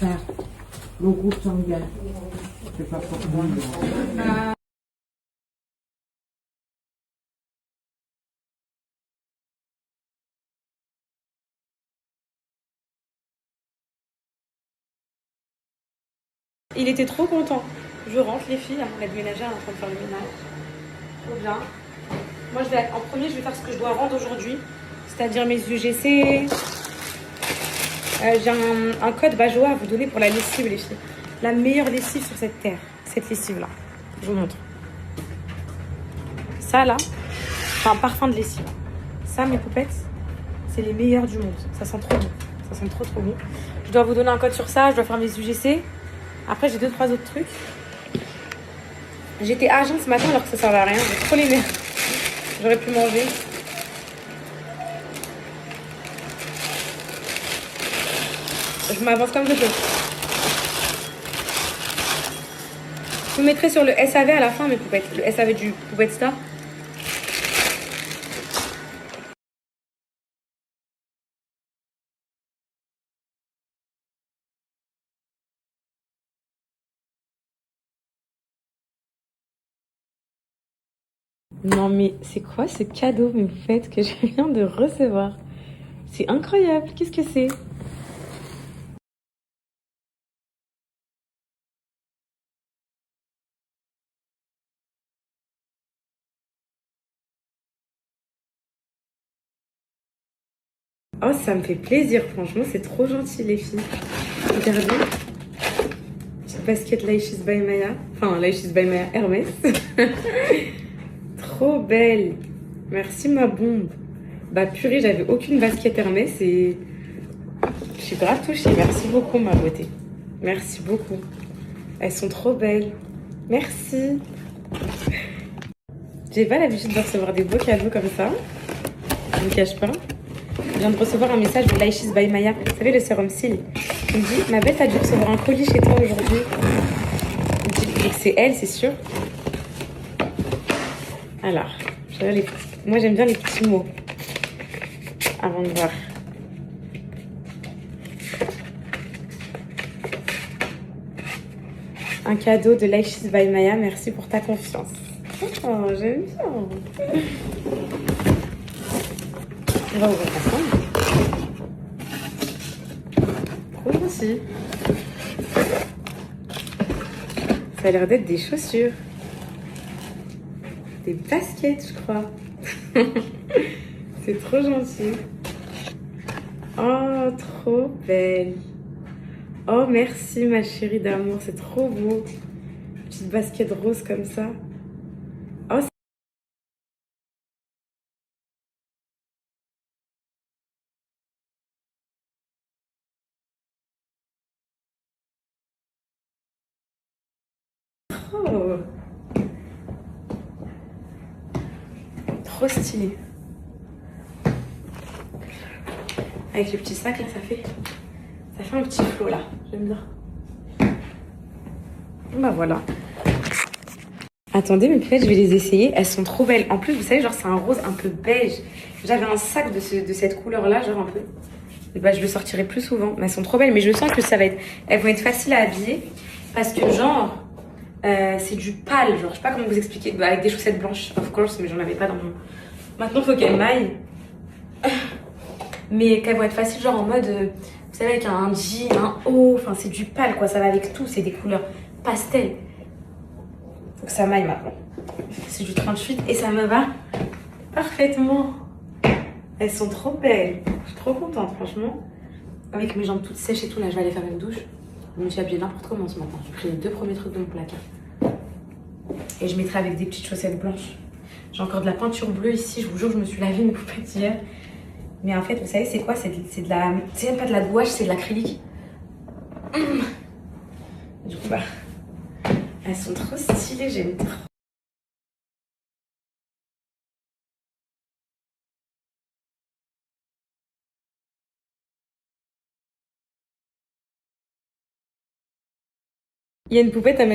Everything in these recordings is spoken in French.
Ça, le groupe sanguin. C'est pas pour moi. Il était trop content. Je rentre les filles, la ménagère est en train de faire le ménage. Trop bien. Moi en premier je vais faire ce que je dois rendre aujourd'hui, c'est-à-dire mes UGC. J'ai un code Bajoa à vous donner pour la lessive les filles. La meilleure lessive sur cette terre, cette lessive là. Je vous montre. Ça là, c'est un parfum de lessive. Ça mes poupettes, c'est les meilleurs du monde. Ça sent trop bon. Ça sent trop bon. Je dois vous donner un code sur ça, je dois faire mes UGC. Après, j'ai 2-3 autres trucs. J'étais à jeun ce matin alors que ça servait à rien. J'ai trop les nerfs. J'aurais pu manger. Je m'avance comme je peux. Je vous mettrai sur le SAV à la fin, mes poupettes. Le SAV du Poupette Store. Non mais c'est quoi ce cadeau, mes poupettes, que je viens de recevoir? C'est incroyable. Qu'est-ce que c'est? Oh, ça me fait plaisir, franchement, c'est trop gentil, les filles. Regardez. Petite basket Laïchis by Maya. Enfin, Laïchis by Maya Hermès. Trop belle. Merci, ma bombe. Bah, purée, j'avais aucune basket Hermès et je suis grave touchée. Merci beaucoup, ma beauté. Merci beaucoup. Elles sont trop belles. Merci. J'ai pas l'habitude de recevoir des beaux cadeaux comme ça. Je ne cache pas. Je viens de recevoir un message de Laïchis by Maya. Vous savez, le sérum cils. Il me dit, ma belle, t'as dû recevoir un colis chez toi aujourd'hui. Il me dit que c'est elle, c'est sûr. Alors, moi j'aime bien les petits mots. Avant de voir. Un cadeau de Laïchis by Maya. Merci pour ta confiance. Oh, j'aime bien. On va ouvrir ensemble. Trop gentil. Ça a l'air d'être des chaussures. Des baskets, je crois. C'est trop gentil. Oh, trop belle. Oh, merci ma chérie d'amour. C'est trop beau. Petite basket rose comme ça. Oh, trop. Trop stylé. Avec le petit sac là, ça fait un petit flot là. J'aime bien. Bah voilà. Attendez, mes poupettes, je vais les essayer. Elles sont trop belles. En plus, vous savez, genre c'est un rose un peu beige. J'avais un sac de cette couleur là, genre un peu. Et bah je le sortirai plus souvent. Mais elles sont trop belles. Mais je sens que elles vont être faciles à habiller parce que genre c'est du pâle. Genre je sais pas comment vous expliquer. Bah, avec des chaussettes blanches, of course, mais j'en avais pas dans mon. Maintenant, faut qu'elles maillent. Mais qu'elles vont être faciles, genre en mode, vous savez, avec un jean, un haut, enfin c'est du pâle quoi, ça va avec tout, c'est des couleurs pastel. Faut que ça maille maintenant. C'est du 38 et ça me va parfaitement. Elles sont trop belles, je suis trop contente franchement. Avec mes jambes toutes sèches et tout, là je vais aller faire une douche. Je me suis habillée n'importe comment ce matin, j'ai pris les 2 premiers trucs de mon placard. Et je mettrai avec des petites chaussettes blanches. J'ai encore de la peinture bleue ici, je vous jure, je me suis lavé mes poupettes hier. Mais en fait, vous savez, c'est quoi? C'est même pas de la gouache, c'est de l'acrylique. Du coup, bah, elles sont trop stylées, j'aime trop. Il y a une poupette, elle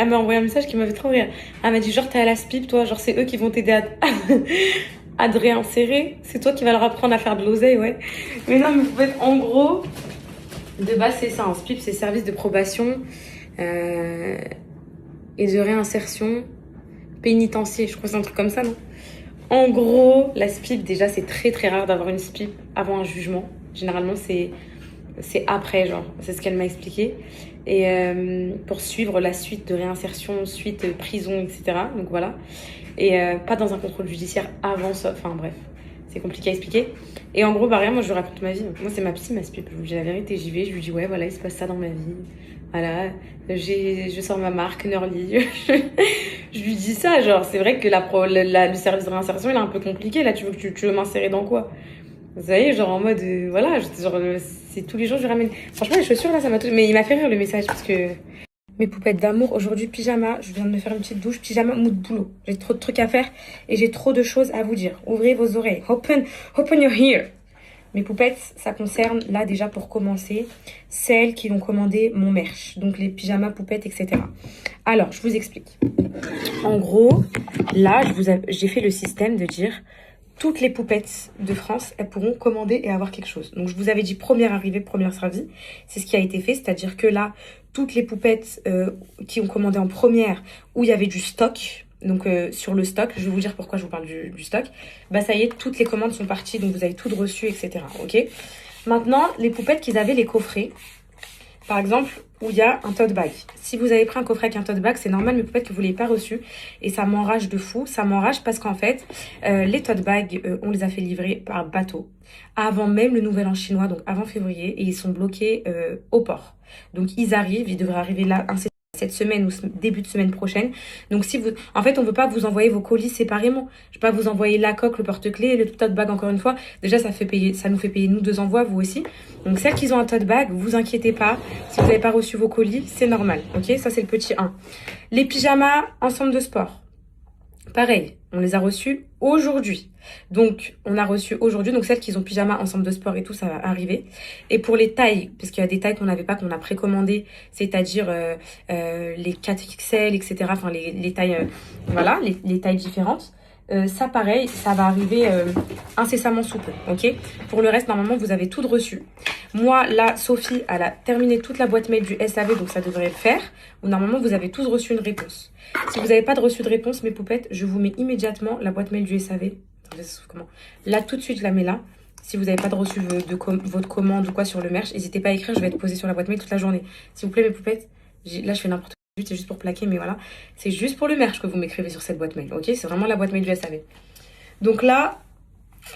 m'a envoyé un message qui m'avait trop rire. Elle m'a dit, genre, t'es à la SPIP, toi, genre, c'est eux qui vont t'aider à te réinsérer. C'est toi qui vas leur apprendre à faire de l'oseille, ouais. Mais non, mais poupette, en gros, De base, c'est ça. Un SPIP, c'est service de probation et de réinsertion pénitentiaire. Je crois que c'est un truc comme ça, non? En gros, la SPIP, déjà, c'est très très rare d'avoir une SPIP avant un jugement. Généralement, c'est après, genre. C'est ce qu'elle m'a expliqué. Et pour suivre la suite de réinsertion, suite prison, etc. Donc voilà. Et pas dans un contrôle judiciaire avant ça. Enfin bref, c'est compliqué à expliquer. Et en gros, bah rien, moi je lui raconte ma vie. Moi c'est ma psy, ma SPIP. Je lui dis la vérité, j'y vais. Je lui dis ouais, voilà, il se passe ça dans ma vie. Voilà, je sors ma marque, Nerly. Je lui dis ça, genre, c'est vrai que le service de réinsertion, il est un peu compliqué. Là, tu veux m'insérer dans quoi? Vous savez, genre en mode, voilà, genre, c'est tous les jours, je lui ramène. Franchement, les chaussures, là, ça m'a tout. Mais il m'a fait rire le message parce que. Mes poupettes d'amour, aujourd'hui, pyjama. Je viens de me faire une petite douche, pyjama, mood boulot. J'ai trop de trucs à faire et j'ai trop de choses à vous dire. Ouvrez vos oreilles. Open your ear. Mes poupettes, ça concerne, là, déjà pour commencer, celles qui ont commandé mon merch. Donc, les pyjamas, poupettes, etc. Alors, je vous explique. En gros, là, j'ai fait le système de dire toutes les poupettes de France, elles pourront commander et avoir quelque chose. Donc, je vous avais dit première arrivée, première servie. C'est ce qui a été fait. C'est-à-dire que là, toutes les poupettes qui ont commandé en première, où il y avait du stock, donc sur le stock, je vais vous dire pourquoi je vous parle du stock, bah ça y est, toutes les commandes sont parties, donc vous avez tout reçu, etc. Ok. Maintenant, les poupettes qu'ils avaient les coffrets, par exemple, où il y a un tote bag. Si vous avez pris un coffret avec un tote bag, c'est normal, mais peut-être que vous ne l'avez pas reçu. Et ça m'enrage de fou. Ça m'enrage parce qu'en fait, les tote bags, on les a fait livrer par bateau avant même le nouvel an chinois, donc avant février, et ils sont bloqués au port. Donc ils arrivent, ils devraient arriver là cette semaine ou début de semaine prochaine. Donc si vous, en fait, on veut pas vous envoyer vos colis séparément. Je vais pas vous envoyer la coque, le porte-clés, le tote bag encore une fois. Déjà, ça nous fait payer nous 2 envois, vous aussi. Donc celles qui ont un tote bag, vous inquiétez pas. Si vous n'avez pas reçu vos colis, c'est normal. Ok, ça c'est le petit 1. Les pyjamas, ensemble de sport. Pareil, on les a reçus aujourd'hui. Donc, on a reçu aujourd'hui. Donc, celles qui ont pyjama, ensemble de sport et tout, ça va arriver. Et pour les tailles, parce qu'il y a des tailles qu'on n'avait pas, qu'on a précommandées, c'est-à-dire les 4XL, etc. Enfin, les tailles, voilà, les tailles différentes. Ça, pareil, ça va arriver incessamment sous peu, ok? Pour le reste, normalement, vous avez tout reçu. Moi, là, Sophie, elle a terminé toute la boîte mail du SAV, donc ça devrait le faire. Normalement, vous avez tous reçu une réponse. Si vous n'avez pas reçu de réponse, mes poupettes, je vous mets immédiatement la boîte mail du SAV. Attendez, comment? Là, tout de suite, je la mets là. Si vous n'avez pas reçu votre commande ou quoi sur le merch, n'hésitez pas à écrire, je vais être posée sur la boîte mail toute la journée. S'il vous plaît, mes poupettes, là, je fais n'importe quoi. C'est juste pour plaquer, mais voilà. C'est juste pour le merch que vous m'écrivez sur cette boîte mail, ok? C'est vraiment la boîte mail du SAV. Donc là,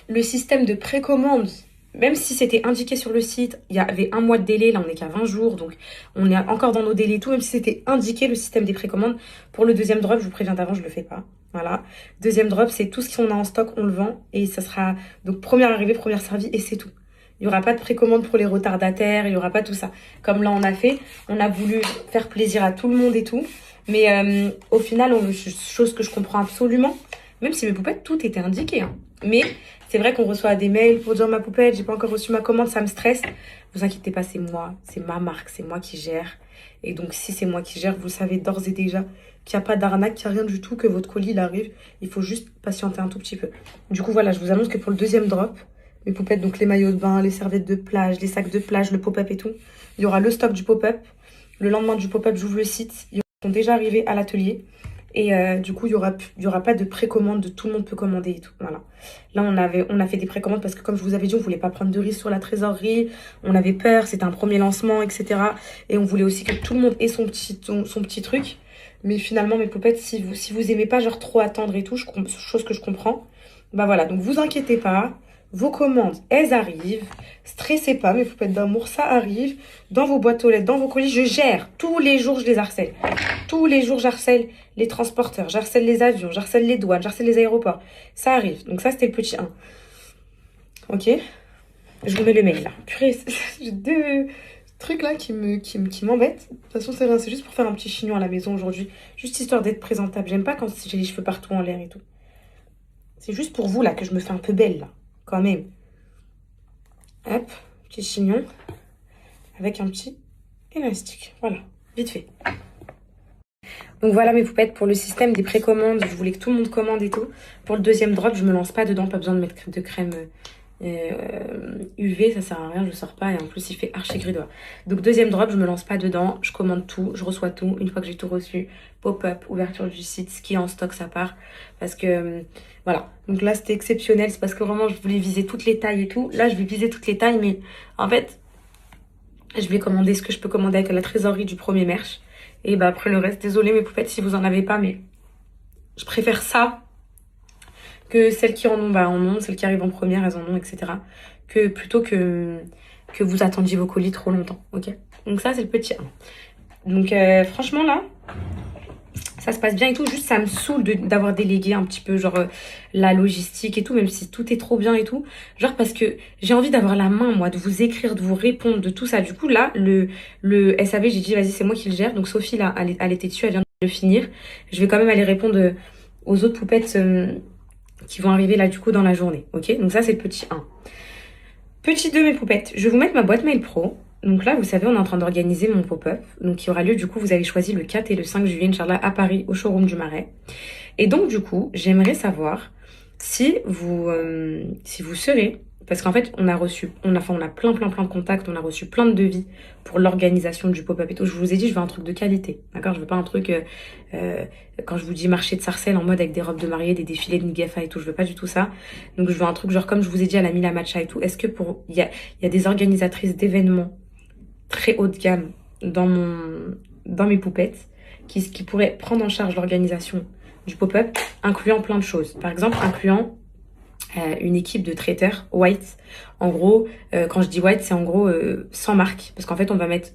le système de précommande, même si c'était indiqué sur le site, il y avait 1 mois de délai, là on est qu'à 20 jours, donc on est encore dans nos délais et tout, même si c'était indiqué le système des précommandes. Pour le deuxième drop, je vous préviens d'avant, je le fais pas. Voilà. Deuxième drop, c'est tout ce qu'on a en stock, on le vend, et ça sera donc première arrivée, première servie, et c'est tout. Il n'y aura pas de précommande pour les retardataires, il n'y aura pas tout ça. Comme là, on a fait, on a voulu faire plaisir à tout le monde et tout. Mais au final, chose que je comprends absolument, même si mes poupettes, tout était indiqué. Hein. Mais c'est vrai qu'on reçoit des mails pour dire ma poupette, j'ai pas encore reçu ma commande, ça me stresse. Vous inquiétez pas, c'est moi, c'est ma marque, c'est moi qui gère. Et donc, si c'est moi qui gère, vous savez d'ores et déjà qu'il n'y a pas d'arnaque, qu'il n'y a rien du tout, que votre colis, il arrive. Il faut juste patienter un tout petit peu. Du coup, voilà, je vous annonce que pour le deuxième drop, mes poupettes, donc les maillots de bain, les serviettes de plage, les sacs de plage, le pop-up et tout. Il y aura le stock du pop-up. Le lendemain du pop-up, j'ouvre le site. Ils sont déjà arrivés à l'atelier. Et du coup, il y aura pas de précommande, de tout le monde peut commander et tout. Voilà. Là, on a fait des précommandes parce que comme je vous avais dit, on voulait pas prendre de risque sur la trésorerie. On avait peur, c'était un premier lancement, etc. Et on voulait aussi que tout le monde ait son petit truc. Mais finalement, mes poupettes, si vous aimez pas genre trop attendre et tout, chose que je comprends, bah voilà. Donc, vous inquiétez pas. Vos commandes, elles arrivent. Stressez pas, mes poupettes d'amour, ça arrive. Dans vos boîtes aux lettres, dans vos colis, je gère. Tous les jours, je les harcèle. Tous les jours, j'harcèle les transporteurs, j'harcèle les avions, j'harcèle les douanes, j'harcèle les aéroports. Ça arrive. Donc ça, c'était le petit 1. Ok? Je vous mets le mail là. Purée, j'ai 2 trucs là qui m'embêtent. De toute façon, c'est rien. C'est juste pour faire un petit chignon à la maison aujourd'hui. Juste histoire d'être présentable. J'aime pas quand j'ai les cheveux partout en l'air et tout. C'est juste pour vous là que je me fais un peu belle là. Quand même. Hop, petit chignon avec un petit élastique. Voilà, vite fait. Donc voilà mes poupettes pour le système des précommandes. Je voulais que tout le monde commande et tout. Pour le deuxième drop, je me lance pas dedans. Pas besoin de mettre de crème UV, ça sert à rien, je sors pas. Et en plus, il fait archi gris dehors. Donc, deuxième drop, je me lance pas dedans. Je commande tout, je reçois tout. Une fois que j'ai tout reçu, pop-up, ouverture du site, ce qui est en stock, ça part. Parce que, voilà. Donc là, c'était exceptionnel. C'est parce que vraiment, je voulais viser toutes les tailles et tout. Là, je vais viser toutes les tailles, mais en fait, je vais commander ce que je peux commander avec la trésorerie du premier merch. Et bah, après le reste, désolé mes poupettes si vous en avez pas, mais je préfère ça que celles qui en ont, bah en ont, celles qui arrivent en première, elles en ont, etc. Que plutôt que vous attendiez vos colis trop longtemps, ok? Donc ça, c'est le petit 1. Donc franchement, là, ça se passe bien et tout. Juste, ça me saoule d'avoir délégué un petit peu, genre, la logistique et tout, même si tout est trop bien et tout. Genre, parce que j'ai envie d'avoir la main, moi, de vous écrire, de vous répondre, de tout ça. Du coup, là, le SAV, j'ai dit, vas-y, c'est moi qui le gère. Donc Sophie, là, elle était dessus, elle vient de le finir. Je vais quand même aller répondre aux autres poupettes qui vont arriver là du coup dans la journée, ok? Donc ça c'est le petit 1. Petit 2 mes poupettes, je vais vous mettre ma boîte mail pro. Donc là vous savez on est en train d'organiser mon pop-up, donc qui aura lieu du coup vous avez choisi le 4 et le 5 juillet Inch'Allah à Paris au showroom du Marais. Et donc du coup j'aimerais savoir si vous serez, parce qu'en fait on a plein de contacts, on a reçu plein de devis pour l'organisation du pop-up et tout. Je vous ai dit je veux un truc de qualité, d'accord? Je veux pas un truc quand je vous dis marché de Sarcelles en mode avec des robes de mariée, des défilés de Nigafa et tout, je veux pas du tout ça. Donc je veux un truc genre comme je vous ai dit à la Mila Matcha et tout. Est-ce que il y a des organisatrices d'événements très haut de gamme dans mes poupettes qui pourraient prendre en charge l'organisation du pop-up, incluant plein de choses. Par exemple, incluant une équipe de traiteurs white. En gros, quand je dis white, c'est en gros sans marque. Parce qu'en fait, on va mettre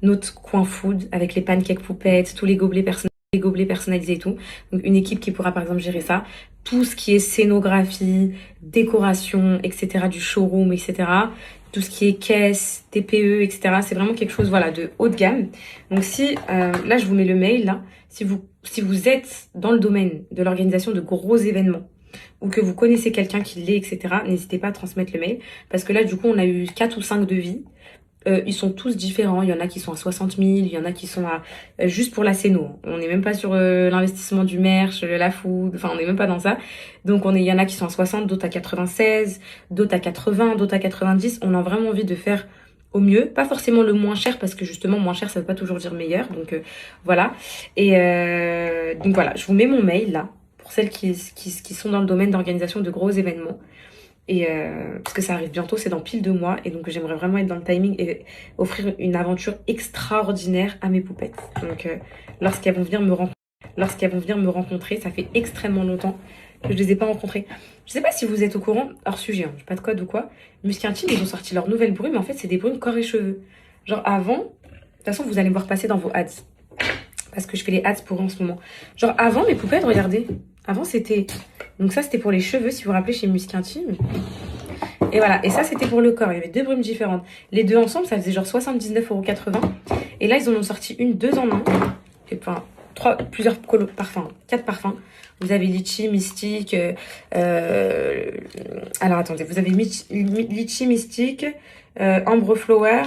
notre coin food avec les pancakes poupettes, tous les gobelets personnalisés et tout. Donc, une équipe qui pourra, par exemple, gérer ça. Tout ce qui est scénographie, décoration, etc. du showroom, etc. Tout ce qui est caisse, TPE, etc. C'est vraiment quelque chose, voilà, de haut de gamme. Donc, là, je vous mets le mail, là. Si vous êtes dans le domaine de l'organisation de gros événements, ou que vous connaissez quelqu'un qui l'est, etc., n'hésitez pas à transmettre le mail. Parce que là, du coup, on a eu 4 ou 5 devis. Ils sont tous différents. Il y en a qui sont à 60 000, il y en a qui sont à... juste pour la scéno. On n'est même pas sur l'investissement du merch, la food, enfin, on n'est même pas dans ça. Donc, il y en a qui sont à 60, d'autres à 96, d'autres à 80, d'autres à 90. On a vraiment envie de faire au mieux. Pas forcément le moins cher, parce que justement, moins cher, ça veut pas toujours dire meilleur. Donc, voilà. Et donc, voilà, je vous mets mon mail, là, pour celles qui sont dans le domaine d'organisation de gros événements. Et parce que ça arrive bientôt, c'est dans pile 2 mois. Et donc j'aimerais vraiment être dans le timing et offrir une aventure extraordinaire à mes poupettes. Donc lorsqu'elles vont venir me rencontrer, ça fait extrêmement longtemps que je les ai pas rencontrées. Je sais pas si vous êtes au courant, hors sujet, hein, j'ai pas de code ou quoi. Musky Intime, ils ont sorti leur nouvelle brume, mais en fait c'est des brumes corps et cheveux. Genre avant, de toute façon vous allez me voir passer dans vos ads. Parce que je fais les ads pour eux en ce moment. Genre avant mes poupettes, regardez. Avant c'était... Donc ça c'était pour les cheveux si vous vous rappelez chez Musky Intime. Et voilà, et ça c'était pour le corps. Il y avait 2 brumes différentes. Les deux ensemble ça faisait genre 79,80 €. Et là ils en ont sorti une 2 en 1. Et enfin plusieurs parfums, 4 parfums. Vous avez litchi, mystique. Alors attendez, vous avez litchi, mystique, ambre flower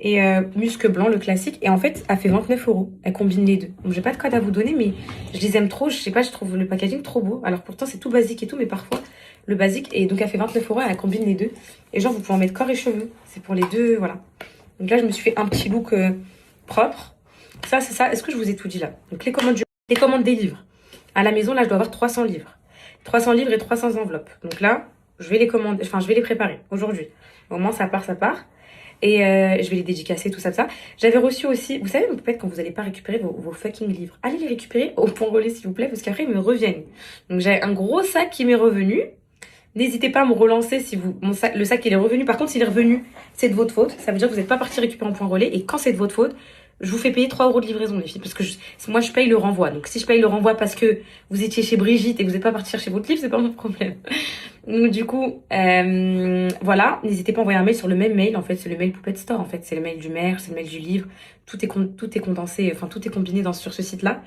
et musc blanc, le classique. Et en fait, elle fait 29 €. Elle combine les deux. Donc j'ai pas de code à vous donner, mais je les aime trop. Je sais pas, je trouve le packaging trop beau. Alors pourtant c'est tout basique et tout, mais parfois le basique. Et donc elle fait 29 €, elle combine les deux. Et genre vous pouvez en mettre corps et cheveux. C'est pour les deux, voilà. Donc là je me suis fait un petit look propre. Ça c'est ça. Est-ce que je vous ai tout dit là? Donc les commandes des livres. À la maison là je dois avoir 300 livres. 300 livres et 300 enveloppes. Donc là je vais les commander, enfin je vais les préparer aujourd'hui. Au moins ça part. Et je vais les dédicacer, tout ça, ça. J'avais reçu aussi, vous savez, peut-être quand vous n'allez pas récupérer vos fucking livres, allez les récupérer au point relais s'il vous plaît, parce qu'après ils me reviennent. Donc j'ai un gros sac qui m'est revenu. N'hésitez pas à me relancer si le sac il est revenu. Par contre, s'il est revenu, c'est de votre faute. Ça veut dire que vous n'êtes pas parti récupérer en point relais. Et quand c'est de votre faute, je vous fais payer 3 € de livraison, les filles. Parce que moi, je paye le renvoi. Donc, si je paye le renvoi parce que vous étiez chez Brigitte et que vous n'êtes pas parti chercher votre livre, c'est pas mon problème. Donc, du coup, voilà. N'hésitez pas à envoyer un mail sur le même mail. En fait, c'est le mail Poupette Store. En fait, c'est le mail du maire, c'est le mail du livre. Tout est condensé, enfin, tout est combiné sur ce site-là.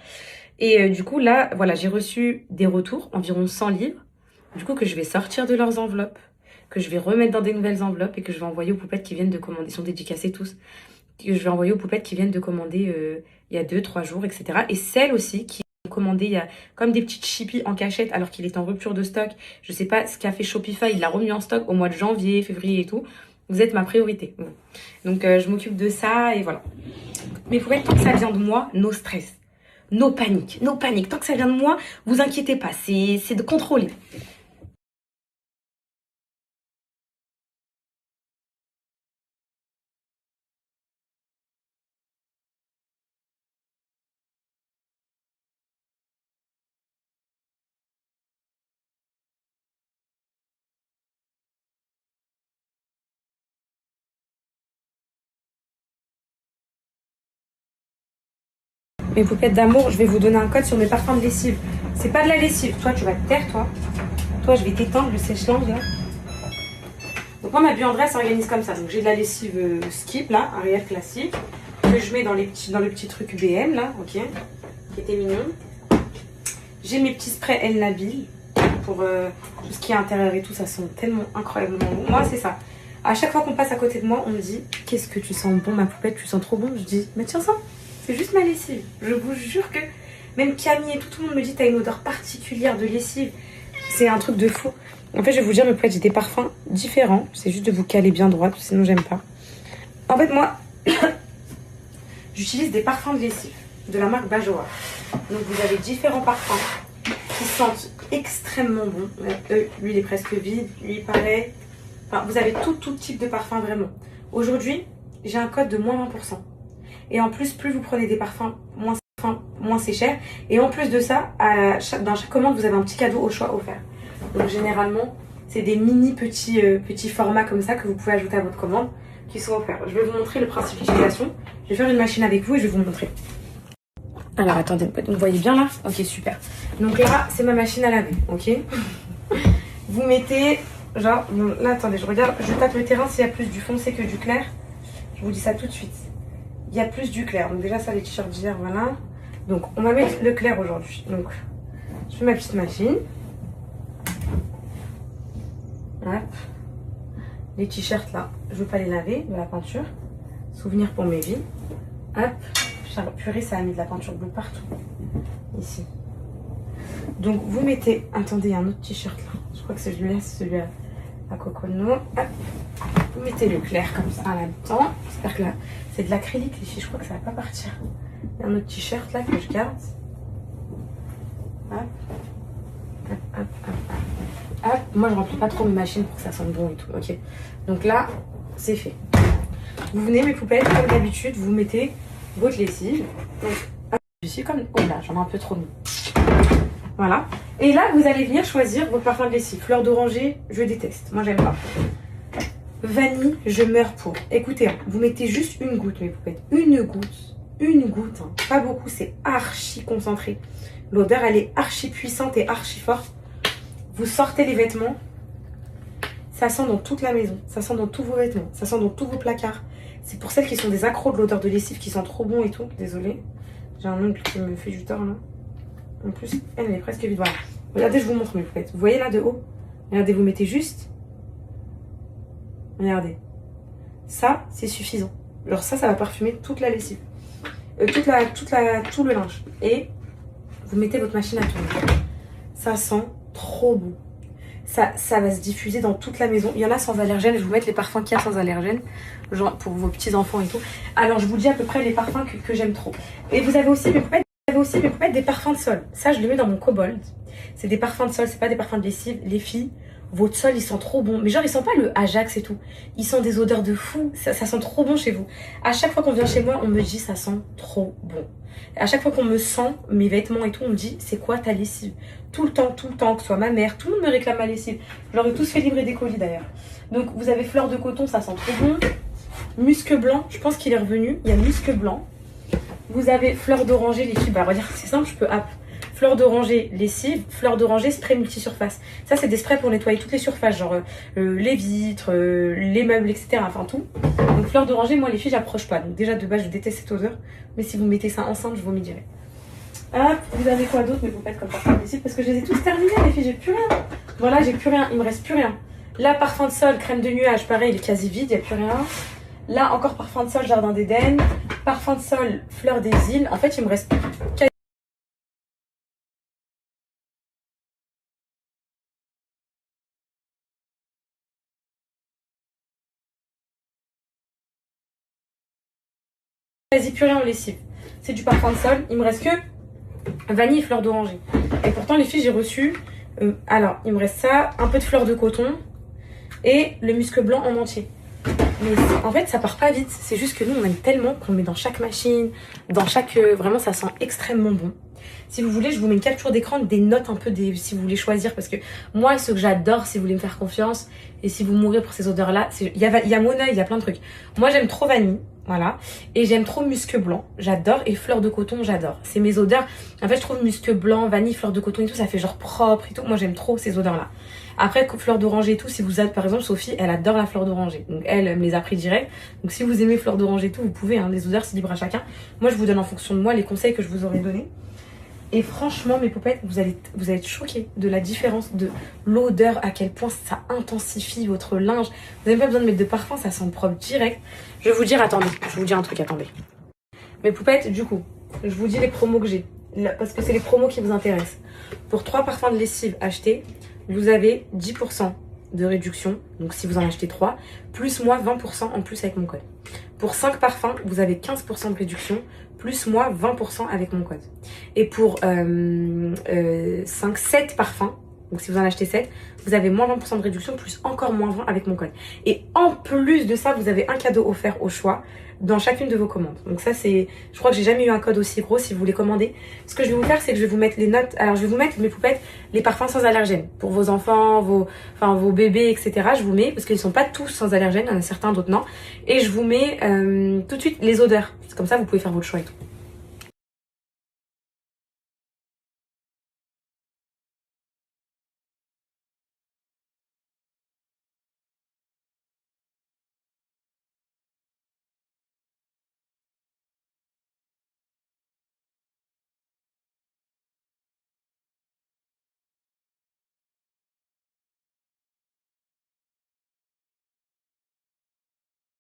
Et du coup, là, voilà, j'ai reçu des retours, environ 100 livres. Du coup, que je vais sortir de leurs enveloppes, que je vais remettre dans des nouvelles enveloppes et que je vais envoyer aux poupettes qui viennent de commander. Ils sont dédicacés tous. Que je vais envoyer aux poupettes qui viennent de commander il y a 2-3 jours, etc. Et celles aussi qui ont commandé. Il y a comme des petites chippies en cachette alors qu'il est en rupture de stock. Je sais pas ce qu'a fait Shopify. Il l'a remis en stock au mois de janvier, février et tout. Vous êtes ma priorité. Donc, je m'occupe de ça et voilà. Mais il faut être tant que ça vient de moi, no stress. No panique. No panique. Tant que ça vient de moi, vous inquiétez pas. C'est de contrôler. Mes poupettes d'amour, je vais vous donner un code sur mes parfums de lessive. C'est pas de la lessive. Toi, tu vas te taire, toi. Toi, je vais t'éteindre le sèche-linge, là. Donc moi, ma buanderie s'organise comme ça. Donc j'ai de la lessive Skip, là, Ariel classique, que je mets dans le petit truc BM, là, ok, qui était mignon. J'ai mes petits sprays El Nabil pour tout ce qui est intérieur et tout. Ça sent tellement incroyablement bon. Moi, c'est ça. À chaque fois qu'on passe à côté de moi, on me dit « Qu'est-ce que tu sens bon, ma poupette, tu sens trop bon ?» Je dis « Mais tiens ça, c'est juste ma lessive. » Je vous jure que même Camille et tout le monde me dit « T'as une odeur particulière de lessive. » C'est un truc de fou. En fait, je vais vous dire, mes poupettes, j'ai des parfums différents. C'est juste de vous caler bien droit, sinon j'aime pas. En fait, moi, j'utilise des parfums de lessive de la marque Bajoa. Donc, vous avez différents parfums qui sentent extrêmement bon. Lui, il est presque vide. Lui, pareil. Enfin, vous avez tout type de parfum, vraiment. Aujourd'hui, j'ai un code de moins 20%. Et en plus, plus vous prenez des parfums, moins c'est cher. Et en plus de ça, dans chaque commande, vous avez un petit cadeau au choix offert. Donc généralement, c'est des mini petits formats comme ça que vous pouvez ajouter à votre commande qui sont offerts. Je vais vous montrer le principe d'utilisation. Je vais faire une machine avec vous et je vais vous montrer. Alors attendez, vous voyez bien là? Ok, super. Donc là, c'est ma machine à laver, ok? Vous mettez, genre, là attendez, je regarde, je tape le terrain s'il y a plus du foncé que du clair. Je vous dis ça tout de suite. Il y a plus du clair. Donc déjà ça, les t-shirts d'hiver, voilà. Donc on va mettre le clair aujourd'hui. Donc je fais ma petite machine. Hop. Les t-shirts là, je ne veux pas les laver, de la peinture. Souvenir pour mes vies. Hop. Purée, ça a mis de la peinture bleue partout. Ici. Donc vous mettez. Attendez, il y a un autre t-shirt là. Je crois que c'est celui-là, à cocono. Hop. Vous mettez le clair comme ça là-dedans. J'espère que là, c'est de l'acrylique les filles. Je crois que ça va pas partir. Il y a un autre t-shirt là que je garde. Hop. Hop, hop, hop, hop. Hop. Moi, je remplis pas trop mes machines pour que ça sente bon et tout. Ok. Donc là, c'est fait. Vous venez, mes poupettes, comme d'habitude, vous mettez votre lessive. Donc, ici, comme. Oh là, j'en ai un peu trop mis. Voilà. Et là, vous allez venir choisir votre parfum de lessive. Fleur d'oranger, je déteste. Moi, j'aime pas. Vanille, je meurs pour. Écoutez, hein, vous mettez juste une goutte, mes poupettes. Une goutte. Une goutte. Hein. Pas beaucoup, c'est archi concentré. L'odeur, elle est archi puissante et archi forte. Vous sortez les vêtements. Ça sent dans toute la maison. Ça sent dans tous vos vêtements. Ça sent dans tous vos placards. C'est pour celles qui sont des accros de l'odeur de lessive, qui sont trop bon et tout. Désolée. J'ai un ongle qui me fait du tort là. En plus, elle est presque vide. Voilà. Regardez, je vous montre mes poupettes. Vous voyez là de haut? Regardez, vous mettez juste. Regardez. Ça, c'est suffisant. Alors ça va parfumer toute la lessive. Tout le linge. Et vous mettez votre machine à tourner. Ça sent trop bon. Ça va se diffuser dans toute la maison. Il y en a sans allergène. Je vais vous mettre les parfums qu'il y a sans allergène. Genre pour vos petits-enfants et tout. Alors, je vous dis à peu près les parfums que j'aime trop. Et vous avez aussi mes poupettes. Des parfums de sol. Ça, je les mets dans mon Cobalt. C'est des parfums de sol. C'est pas des parfums de lessive. Les filles, votre sol, il sent trop bon. Mais genre, ils sentent pas le Ajax et tout. Ils sentent des odeurs de fou. Ça sent trop bon chez vous. À chaque fois qu'on vient chez moi, on me dit ça sent trop bon. À chaque fois qu'on me sent mes vêtements et tout, on me dit c'est quoi ta lessive? Tout le temps, que ce soit ma mère, tout le monde me réclame ma lessive. Je leur ai tous fait livrer des colis d'ailleurs. Donc vous avez fleur de coton, ça sent trop bon. Musc blanc, je pense qu'il est revenu. Il y a musc blanc. Vous avez fleur d'oranger, les filles. Bah, on va dire c'est simple, je peux hop. Fleur d'oranger, lessive. Fleur d'oranger, spray multisurface. Ça, c'est des sprays pour nettoyer toutes les surfaces, genre les vitres, les meubles, etc. Enfin tout. Donc fleur d'oranger, moi les filles, j'approche pas. Donc déjà de base, je déteste cette odeur. Mais si vous mettez ça enceinte, je vomirai. Hop, vous avez quoi d'autre, mes poupettes, comme parfum de lessive? Parce que je les ai tous terminés, les filles, j'ai plus rien. Voilà, j'ai plus rien, il me reste plus rien. Là, parfum de sol, crème de nuage, pareil, il est quasi vide, il n'y a plus rien. Là, encore parfum de sol, jardin d'Éden. Parfum de sol, fleur des îles. En fait, il me reste quasi plus rien en lessive. C'est du parfum de sol. Il me reste que vanille et fleur d'oranger. Et pourtant, les filles, j'ai reçu... alors, il me reste ça, un peu de fleur de coton et le musc blanc en entier. Mais en fait, ça part pas vite. C'est juste que nous, on aime tellement qu'on met dans chaque machine, dans chaque... vraiment, ça sent extrêmement bon. Si vous voulez, je vous mets une capture d'écran des notes un peu si vous voulez choisir. Parce que moi, ce que j'adore, si vous voulez me faire confiance et si vous mourrez pour ces odeurs-là, il y a mon œil, il y a plein de trucs. Moi, j'aime trop vanille, voilà. Et j'aime trop musc blanc, j'adore. Et fleur de coton, j'adore. C'est mes odeurs. En fait, je trouve musc blanc, vanille, fleur de coton et tout, ça fait genre propre et tout. Moi, j'aime trop ces odeurs-là. Après, fleur d'oranger et tout, si vous avez, par exemple, Sophie, elle adore la fleur d'oranger. Donc, elle me les a pris direct. Donc, si vous aimez fleur d'oranger et tout, vous pouvez, hein, les odeurs, c'est libre à chacun. Moi, je vous donne en fonction de moi les conseils que je vous aurais donnés. Et franchement, mes poupettes, vous allez être choqués de la différence de l'odeur, à quel point ça intensifie votre linge. Vous n'avez pas besoin de mettre de parfum, ça sent propre direct. Je vais vous dire, attendez, je vous dis un truc, attendez. Mes poupettes, du coup, je vous dis les promos que j'ai. Parce que c'est les promos qui vous intéressent. Pour 3 parfums de lessive achetés, vous avez 10% de réduction. Donc si vous en achetez 3, plus moi 20% en plus avec mon code. Pour 5 parfums, vous avez 15% de réduction, plus moi 20% avec mon code. Et pour 7 parfums, donc si vous en achetez 7, vous avez moins 20% de réduction, plus encore moins 20 avec mon code. Et en plus de ça, vous avez un cadeau offert au choix dans chacune de vos commandes. Donc ça, c'est... Je crois que j'ai jamais eu un code aussi gros si vous voulez commander. Ce que je vais vous faire, c'est que je vais vous mettre les notes... Alors, je vais vous mettre, mes poupettes, les parfums sans allergènes. Pour vos enfants, vos bébés, etc. Je vous mets, parce qu'ils sont pas tous sans allergènes, il y en a certains, d'autres non. Et je vous mets tout de suite les odeurs. Comme ça, vous pouvez faire votre choix et tout.